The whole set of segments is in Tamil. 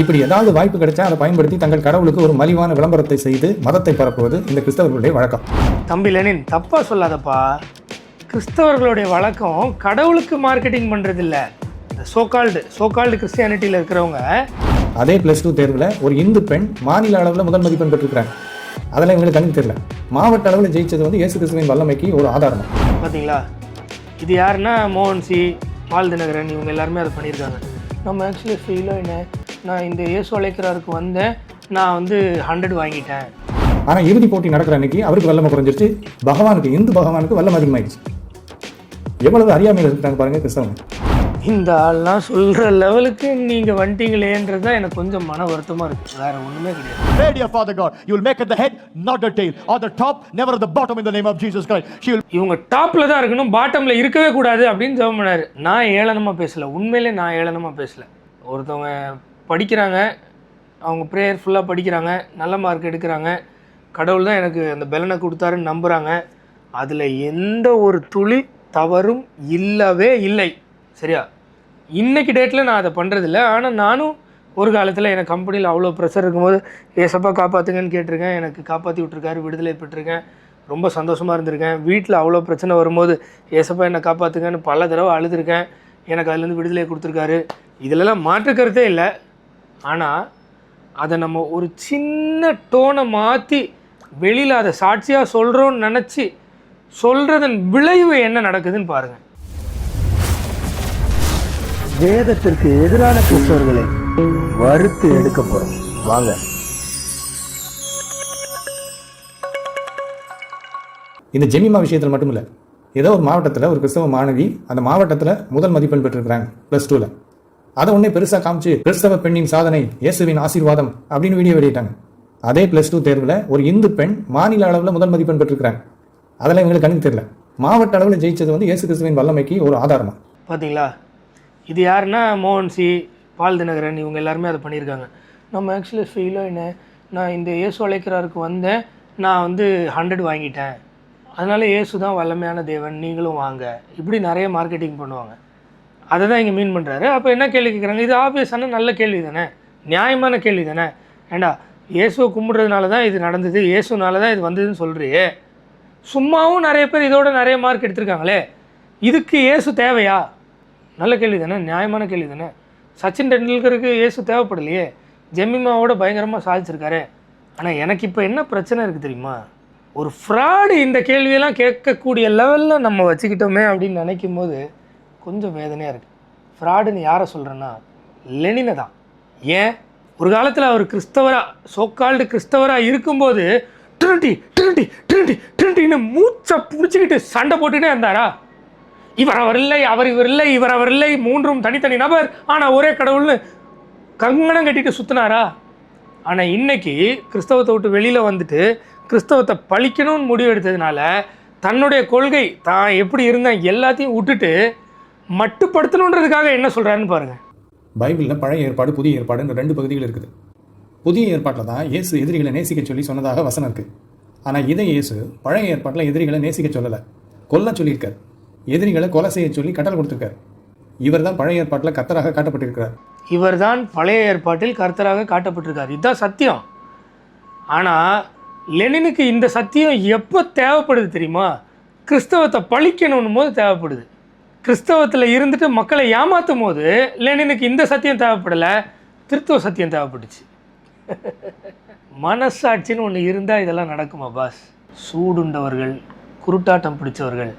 இப்படி ஏதாவது வாய்ப்பு கிடைச்சா அதை பயன்படுத்தி தங்கள் கடவுளுக்கு ஒரு மலிவான விளம்பரத்தை செய்து மதத்தை பரப்புவது இந்த கிறிஸ்தவர்களுடைய வழக்கம். தம்பி லெனின், தப்பா சொல்லாதப்பா. கிறிஸ்தவர்களுடைய வழக்கம் கடவுளுக்கு மார்க்கெட்டிங் பண்ணுறது இல்லை. இந்த சோகால்டு கிறிஸ்டியானிட்டியில் இருக்கிறவங்க அதே +2 தேர்வில் ஒரு இந்து பெண் மாநில அளவில் முதல் மதிப்பெண் பெற்றிருக்கிறாங்க. அதெல்லாம் இவங்களுக்கு கண்ணுக்கு தெரியல. மாவட்ட அளவில் ஜெயிச்சது வந்து இயேசு கிறிஸ்துவின் வல்லமைக்கு ஒரு ஆதாரம். பார்த்தீங்களா? இது யாருன்னா மோகன்சி, பால் தினகரன், இவங்க எல்லாருமே அதை பண்ணியிருக்காங்க. நம்ம ஆக்சுவலி ஃபீலோ என்ன, நான் இந்த இயேசு அழைக்கிறாருக்கு வந்தேன், நான் வந்து 100 வாங்கிட்டேன். ஆனால் இறுதி போட்டி நடக்கிற அன்னைக்கு அவருக்கு வல்லமை குறைஞ்சிருச்சு, பகவானுக்கு இந்து பகவானுக்கு வல்லமை அதிகமாகிடுச்சு. எவ்வளவு அறியாமையில் இருக்கிறாங்க பாருங்க கிறிஸ்தவங்க. இந்த ஆள்லாம் சொல்கிற லெவலுக்கு நீங்கள் வந்துட்டீங்களேன்றது தான் எனக்கு கொஞ்சம் மன வருத்தமாக இருக்குது. வேறு ஒன்றுமே கிடையாது. Pray dear Father God, you will make it the head, not the tail, or the top, never the bottom in the name of Jesus Christ. இவங்க டாப்பில் தான் இருக்கணும், பாட்டமில் இருக்கவே கூடாது அப்படின்னு ஜெபம் பண்ணாரு. நான் ஏளனமாக பேசலை, உண்மையிலே நான் ஏளனமாக பேசலை. ஒருத்தவங்க படிக்கிறாங்க, அவங்க ப்ரேயர் ஃபுல்லாக படிக்கிறாங்க, நல்ல மார்க் எடுக்கிறாங்க, கடவுள் தான் எனக்கு அந்த பலனை கொடுத்தாருன்னு நம்புகிறாங்க. அதில் எந்த ஒரு துளி தவறும் இல்லவே இல்லை. சரியா? இன்றைக்கி டேட்டில் நான் அதை பண்ணுறதில்ல. ஆனால் நானும் ஒரு காலத்தில் எனக்கு கம்பெனியில் அவ்வளோ ப்ரெஷர் இருக்கும்போது ஏசப்பா காப்பாற்றுங்கன்னு கேட்டிருக்கேன். எனக்கு காப்பாற்றி விட்ருக்காரு, விடுதலை பெற்றிருக்கேன், ரொம்ப சந்தோஷமாக இருந்திருக்கேன். வீட்டில் அவ்வளோ பிரச்சனை வரும்போது ஏசப்பா என்னை காப்பாற்றுங்கன்னு பல தடவை அழுதுருக்கேன். எனக்கு அதுலேருந்து விடுதலை கொடுத்துருக்காரு. இதிலெல்லாம் மாற்றுக்கிறதே இல்லை. ஆனால் அதை நம்ம ஒரு சின்ன டோனை மாற்றி வெளியில் அதை சாட்சியாக சொல்கிறோன்னு நினச்சி சொல்கிறதன் விளைவு என்ன நடக்குதுன்னு பாருங்கள். வேதத்திற்கு எதிரான கிறிஸ்தவர்களை வறுத்து எடுக்க போறோம். வாங்க. இந்த ஜெமிமா விஷயத்தில் மட்டும் இல்லை, ஏதோ ஒரு மாவட்டத்தில் ஒரு கிறிஸ்தவ மாணவி அந்த மாவட்டத்தில் முதல் மதிப்பெண் பெற்றிருக்கிறாங்க +2ல். அதை உடனே பெருசாக காமிச்சு கிறிஸ்தவ பெண்ணின் சாதனை, இயேசுவின் ஆசீர்வாதம் அப்படின்னு வீடியோ வெளியிட்டாங்க. அதே +2 தேர்வில் ஒரு இந்து பெண் மாநில அளவில் முதல் மதிப்பெண் பெற்றிருக்கிறாங்க. அதெல்லாம் இவங்களுக்கு கண்ணுக்கு தெரியல. மாவட்ட அளவில் ஜெயிச்சது வந்து இயேசு கிறிஸ்துவின் வல்லமைக்கு ஒரு ஆதாரமா. பார்த்தீங்களா? இது யாருன்னா மோகன்சி, பால் தினகரன், இவங்க எல்லாருமே அதை பண்ணியிருக்காங்க. நம்ம ஆக்சுவலி ஃபீலோ என்ன, நான் இந்த இயேசு அழைக்கிறாருக்கு வந்தேன், நான் வந்து 100 வாங்கிட்டேன், அதனால இயேசு தான் வல்லமையான தேவன், நீங்களும் வாங்க, இப்படி நிறைய மார்க்கெட்டிங் பண்ணுவாங்க. அதை தான் இங்கே மீன் பண்ணுறாரு. அப்போ என்ன கேள்வி கேட்குறாங்க? இது ஆப்வியஸான நல்ல கேள்வி தானே, நியாயமான கேள்வி தானே. ஏண்டா இயேசுவை கும்பிட்றதுனால தான் இது நடந்தது, இயேசுனால தான் இது வந்ததுன்னு சொல்கிறியே. சும்மாவும் நிறைய பேர் இதோட நிறைய மார்க் எடுத்திருக்காங்களே, இதுக்கு இயேசு தேவையா? நல்ல கேள்வி தானே, நியாயமான கேள்வி தானே. சச்சின் டெண்டுல்கருக்கு இயேசு தேவைப்படலையே, ஜெமிமாவோட பயங்கரமாக சாதிச்சிருக்காரு. ஆனால் எனக்கு இப்போ என்ன பிரச்சனை இருக்குது தெரியுமா? ஒரு ஃப்ராடு இந்த கேள்வியெல்லாம் கேட்கக்கூடிய லெவலில் நம்ம வச்சுக்கிட்டோமே அப்படின்னு நினைக்கும் போது கொஞ்சம் வேதனையாக இருக்குது. ஃப்ராடுன்னு யாரை சொல்கிறேன்னா லெனினை தான். ஏன் ஒரு காலத்தில் அவர் சோகால்டு கிறிஸ்தவராக இருக்கும்போது ட்ரினிட்டின்னு மூச்சை பிடிச்சிக்கிட்டு சண்டை போட்டுக்கிட்டே இருந்தாரா? இவர் இல்லை, இவர் இல்லை, மூன்றும் தனித்தனி நபர் ஆனால் ஒரே கடவுள்னு கங்கணம் கட்டிட்டு சுற்றினாரா? ஆனால் இன்னைக்கு கிறிஸ்தவத்தை விட்டு வெளியில் வந்துட்டு கிறிஸ்தவத்தை பழிக்கணும்னு முடிவு எடுத்ததுனால தன்னுடைய கொள்கை தான் எப்படி இருந்தேன் எல்லாத்தையும் விட்டுட்டு மட்டுப்படுத்தணுன்றதுக்காக என்ன சொல்கிறாருன்னு பாருங்கள். பைபிளில் பழைய ஏற்பாடு, புதிய ஏற்பாடுன்ற 2 பகுதிகள் இருக்குது. புதிய ஏற்பாட்டில் தான் இயேசு எதிரிகளை நேசிக்க சொல்லி சொன்னதாக வசனம் இருக்குது. ஆனால் இதை இயேசு பழைய ஏற்பாட்டில் எதிரிகளை நேசிக்க சொல்லலை, கொல்ல சொல்லியிருக்கார். எதிரிகளை கொலை செய்ய சொல்லி கட்டளை கொடுத்துருக்கார். இவர் தான் பழைய ஏற்பாட்டில் கர்த்தராக காட்டப்பட்டிருக்கிறார். இவர் தான் பழைய ஏற்பாட்டில் கர்த்தராக காட்டப்பட்டிருக்கார். இதுதான் சத்தியம். ஆனால் லெனினுக்கு இந்த சத்தியம் எப்போ தேவைப்படுது தெரியுமா? கிறிஸ்தவத்தை பழிக்கணும் போது தேவைப்படுது. கிறிஸ்தவத்தில் இருந்துட்டு மக்களை ஏமாற்றும் போது லெனினுக்கு இந்த சத்தியம் தேவைப்படலை, திருத்துவ சத்தியம் தேவைப்பட்டுச்சு. மனசாட்சின்னு ஒன்று இருந்தால் இதெல்லாம் நடக்குமா பாஸ்? சூடுண்டவர்கள், குருட்டாட்டம் பிடிச்சவர்கள்,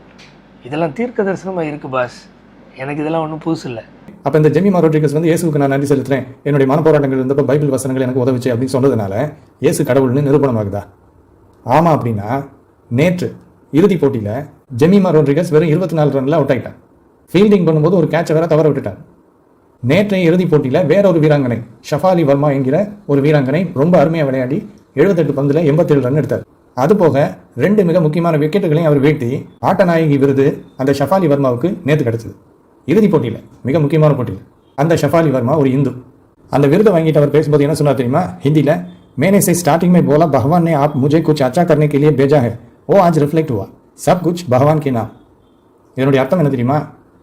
இதெல்லாம் தீர்க்க தரிசனமாக இருக்குது பாஸ். எனக்கு இதெல்லாம் ஒன்றும் புதுசு இல்லை. அப்போ இந்த ஜெமிமா ரோட்ரிகஸ் வந்து இயேசுக்கு நான் நன்றி செலுத்துறேன், என்னுடைய மனப்போராட்டங்கள் இருந்தப்போ பைபிள் வசனங்கள் எனக்கு உதவிச்சு அப்படின்னு சொன்னதுனால இயேசு கடவுள்னு நிரூபணமாகுதா? ஆமாம். அப்படின்னா நேற்று இறுதி போட்டியில் ஜெமிமா ரோட்ரிகஸ் வெறும் 24 ரன்ல அவுட் ஆகிட்டான். ஃபீல்டிங் பண்ணும்போது ஒரு கேட்சை வேற தவற விட்டுட்டான். நேற்றைய இறுதி போட்டியில் வேற ஒரு வீராங்கனை, ஷஃபாலி வர்மா என்கிற ஒரு வீராங்கனை ரொம்ப அருமையாக விளையாடி 78 பந்தில் 87 ரன் எடுத்தார். அதுபோக 2 மிக முக்கியமான விக்கெட்டுகளையும் அவர் வீழ்த்தி ஆட்டநாயகி விருது அந்த ஷஃபாலி வர்மாவுக்கு நேற்று கிடைச்சது. இறுதி போட்டியில், மிக முக்கியமான போட்டியில். அந்த ஷஃபாலி வர்மா ஒரு இந்து. அந்த விருதை வாங்கிட்டு அவர் பேசும்போது என்ன சொன்னார் தெரியுமா? ஹிந்தியில், मैंने से स्टार्टिंग में बोला भगवान ने आप मुझे कुछ अच्छा करने के लिए भेजा है, वो आज रिफ्लेक्ट हुआ, सब कुछ भगवान के नाम. இதனுடைய அர்த்தம் என்ன தெரியுமா?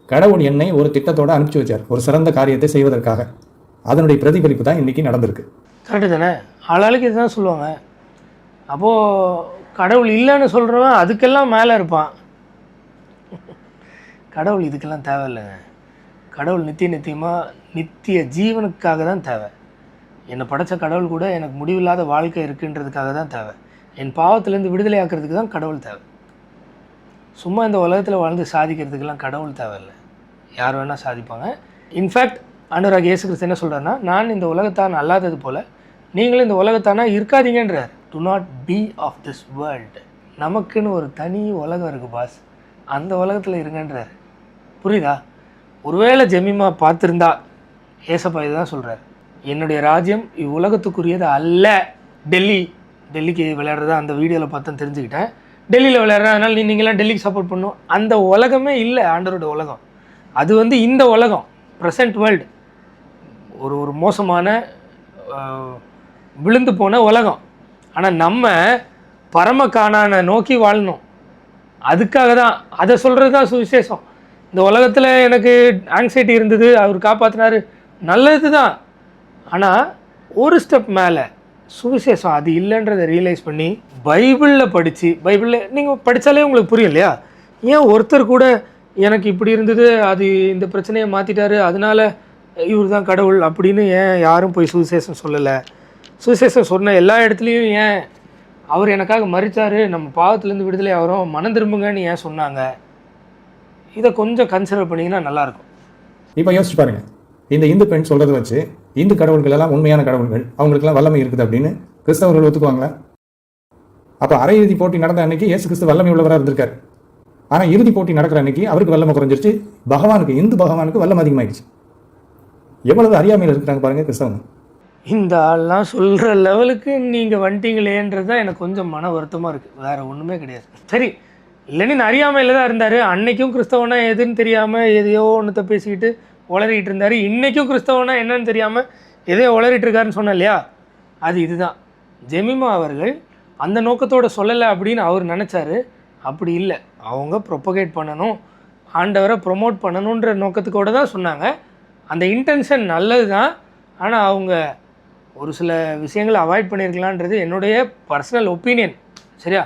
கடவுள் என்னை ஒரு திட்டத்தோடு அனுப்பிச்சு வச்சார், ஒரு சிறந்த காரியத்தை செய்வதற்காக. அதனுடைய பிரதிபலிப்பு தான் இன்றைக்கி நடந்திருக்கு. கரெக்டு தானே? ஆளாளுக்கு இதுதான் சொல்லுவாங்க. அப்போது கடவுள் இல்லைன்னு சொல்கிறவன் அதுக்கெல்லாம் மேலே இருப்பான். கடவுள் இதுக்கெல்லாம் தேவையில்லைங்க. கடவுள் நித்தியமாக நித்திய ஜீவனுக்காக தான் தேவை. என்னை படைத்த கடவுள் கூட எனக்கு முடிவில்லாத வாழ்க்கை இருக்குன்றதுக்காக தான் தேவை. என் பாவத்திலேருந்து விடுதலை ஆக்கிறதுக்கு தான் கடவுள் தேவை. சும்மா இந்த உலகத்தில் வாழ்ந்து சாதிக்கிறதுக்கெல்லாம் கடவுள் தேவையில்லை. யார் வேணால் சாதிப்பாங்க. இன்ஃபேக்ட் ஆண்டவராக இயேசு கிறிஸ்து என்ன சொல்கிறாருன்னா, நான் இந்த உலகத்தான் அல்லாதது போல் நீங்களும் இந்த உலகத்தானா இருக்காதீங்கன்றார். Do not be of this world. நமக்குன்னு ஒரு தனி உலகம் இருக்குது பாஸ், அந்த உலகத்தில் இருங்கன்றார். புரியுதா? ஒருவேளை ஜெமிமா பார்த்துருந்தா ஏசப்பா இதுதான் சொல்கிறார், என்னுடைய ராஜ்யம் இவ்வுலகத்துக்குரியது அல்ல. டெல்லிக்கு விளையாடுறதா அந்த வீடியோவில் பார்த்தா தெரிஞ்சுக்கிட்டேன். டெல்லியில் விளையாடுறேன், அதனால் நீங்களாம் டெல்லிக்கு சப்போர்ட் பண்ணும். அந்த உலகமே இல்லை ஆண்டவரோட உலகம். அது வந்து இந்த உலகம், ப்ரெசன்ட் வேர்ல்டு, ஒரு மோசமான விழுந்து போன உலகம். ஆனால் நம்ம பரம காணானை நோக்கி வாழணும். அதுக்காக தான் அதை சொல்கிறது தான் சுவிசேஷம். இந்த உலகத்தில் எனக்கு ஆங்ஸைட்டி இருந்தது, அவர் காப்பாற்றினார், நல்லது தான். ஆனால் ஒரு ஸ்டெப் மேலே சுவிசேஷம் அது இல்லைன்றதை ரியலைஸ் பண்ணி பைபிளில் படித்து, பைபிளில் நீங்கள் படித்தாலே உங்களுக்கு புரியும் இல்லையா? ஏன் ஒருத்தர் கூட எனக்கு இப்படி இருந்தது, அது இந்த பிரச்சனையை மாற்றிட்டாரு, அதனால் இவர் தான் கடவுள் அப்படின்னு ஏன் யாரும் போய் சுவிசேஷம் சொல்லலை? சுவிசேஷம் சொன்ன எல்லா இடத்துலையும் ஏன் அவர் எனக்காக மறித்தார், நம்ம பாவத்துலேருந்து விடுதலை ஆகிறோம், மனம் திரும்புங்கன்னு ஏன் சொன்னாங்க? இதை கொஞ்சம் கன்சிடர் பண்ணிங்கன்னா நல்லாயிருக்கும். இப்போ யோசிச்சு பாருங்கள், இந்த இந்து பெண் சொல்கிறத வச்சு இந்து கடவுள்கள் எல்லாம் உண்மையான கடவுள்கள், அவங்களுக்குலாம் வல்லமை இருக்குது அப்படின்னு கிறிஸ்தவர்கள் ஒத்துக்குவாங்களா? அப்போ அரை இறுதி போட்டி நடந்த அன்னைக்கு இயேசு கிறிஸ்து வல்லமை உள்ளவராக இருந்திருக்காரு. ஆனால் இறுதி போட்டி நடக்கிற அன்னைக்கு அவருக்கு வல்லமை குறைஞ்சிருச்சு, பகவானுக்கு, இந்து பகவானுக்கு வல்லமை அதிகமாகிடுச்சு. எவ்வளவு அறியாமையில் இருக்கிறாங்க பாருங்கள் கிறிஸ்தவங்க. இந்த ஆள்லாம் சொல்கிற லெவலுக்கு நீங்கள் வந்துட்டீங்களேன்றது தான் எனக்கு கொஞ்சம் மன வருத்தமாக இருக்குது, வேறு ஒன்றுமே கிடையாது. சரி, இல்லைன்னு அறியாமையில் தான் இருந்தார். அன்னைக்கும் கிறிஸ்தவனா எதுன்னு தெரியாமல் எதையோ ஒன்றத்தை பேசிக்கிட்டு உளறிட்டு இருந்தார். இன்றைக்கும் கிறிஸ்தவனா என்னன்னு தெரியாமல் எதையோ உளறிட்டு இருக்காருன்னு சொன்னேன் இல்லையா? அது இதுதான். ஜெமிமா அவர்கள் அந்த நோக்கத்தோடு சொல்லலை அப்படின்னு அவர் நினச்சாரு. அப்படி இல்லை, அவங்க ப்ரொபகேட் பண்ணணும், ஆண்டவரை ப்ரொமோட் பண்ணணுன்ற நோக்கத்துக்கோடு தான் சொன்னாங்க. அந்த இன்டென்ஷன் நல்லது தான். ஆனால் அவங்க ஒரு சில விஷயங்களை அவாய்ட் பண்ணியிருக்கலான்றது என்னுடைய பர்சனல் ஒப்பீனியன். சரியா?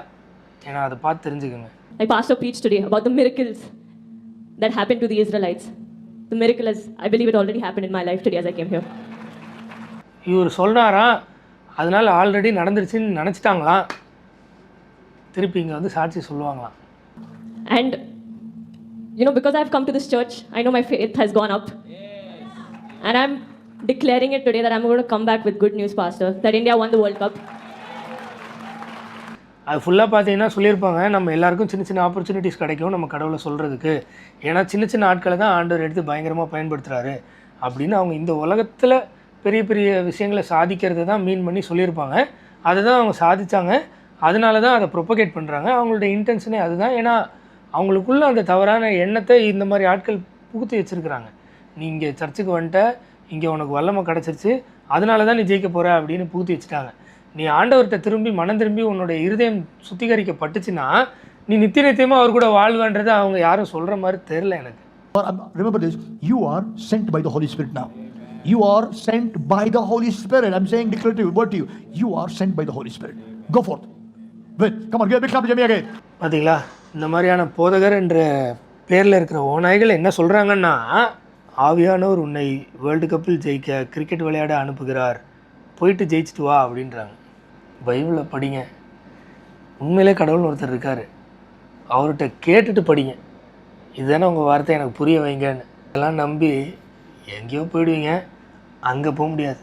ஏன்னா அதை பார்த்து தெரிஞ்சுக்கோங்க. My pastor preached today about the miracles that happened to the Israelites. The miracle is, I believe it already happened in my life today as I came here. இவர் சொல்கிறாராம், அதனால் ஆல்ரெடி நடந்துருச்சுன்னு நினச்சிட்டாங்களாம், திருப்பி இங்கே வந்து சாட்சி சொல்லுவாங்களாம். And you know, because I've come to this church, I know my faith has gone up. And I'm declaring it today that I'm going to come back with good news, Pastor, that India won the World Cup. அது ஃபுல்லாக பார்த்தீங்கன்னா சொல்லியிருப்பாங்க, நம்ம எல்லாருக்கும் சின்ன சின்ன ஆப்பர்ச்சுனிட்டிஸ் கிடைக்கும் நம்ம கடவுளை சொல்கிறதுக்கு. ஏன்னா சின்ன சின்ன ஆட்களை தான் ஆண்டவர் எடுத்து பயங்கரமாக பயன்படுத்துகிறாரு அப்படின்னு அவங்க இந்த உலகத்தில் பெரிய பெரிய விஷயங்களை சாதிக்கிறது தான் மீன் பண்ணி சொல்லியிருப்பாங்க. அதுதான் அவங்க சாதித்தாங்க. அதனால தான் அதை ப்ரொபகேட் பண்ணுறாங்க. அவங்களோட இன்டென்ஷனே அதுதான். ஏன்னா அவங்களுக்குள்ள அந்த தவறான எண்ணத்தை இந்த மாதிரி ஆட்கள் புகுத்தி வச்சுருக்கிறாங்க. நீ இங்கே சர்ச்சுக்கு வந்துட்ட, இங்கே உனக்கு வல்லமை கிடச்சிருச்சு, அதனால தான் நீ ஜெயிக்க போகிற அப்படின்னு புகுத்தி வச்சுட்டாங்க. நீ ஆண்டவர்கிட்ட திரும்பி மனம் திரும்பி உன்னுடைய இருதயம் சுத்திகரிக்கப்பட்டுச்சுன்னா நீ நித்தியமாக அவர் கூட வாழ்வான்றதை அவங்க யாரும் சொல்கிற மாதிரி தெரில எனக்கு. Remember this, you are sent by the Holy Spirit now. You are sent by the Holy Spirit. I'm saying declarative word to you. You are sent by the Holy Spirit. Go forth. Wait, come on, give a big clap to Jimmy again. பார்த்தீங்களா, இந்த மாதிரியான போதகர் என்ற பேரில் இருக்கிற ஓநாய்கள் என்ன சொல்கிறாங்கன்னா, ஆவியானவர் உன்னை வேர்ல்டு கப்பில் ஜெயிக்க கிரிக்கெட் விளையாட அனுப்புகிறார், போயிட்டு ஜெயிச்சுட்டு வா அப்படின்றாங்க. பைபிளில் படிங்க, உண்மையிலே கடவுள்னு ஒருத்தர் இருக்கார், அவர்கிட்ட கேட்டுட்டு படிங்க. இதுதானே உங்கள் வார்த்தை எனக்கு புரிய வைங்கன்னு. இதெல்லாம் நம்பி எங்கேயோ போயிடுவீங்க, அங்கே போக முடியாது.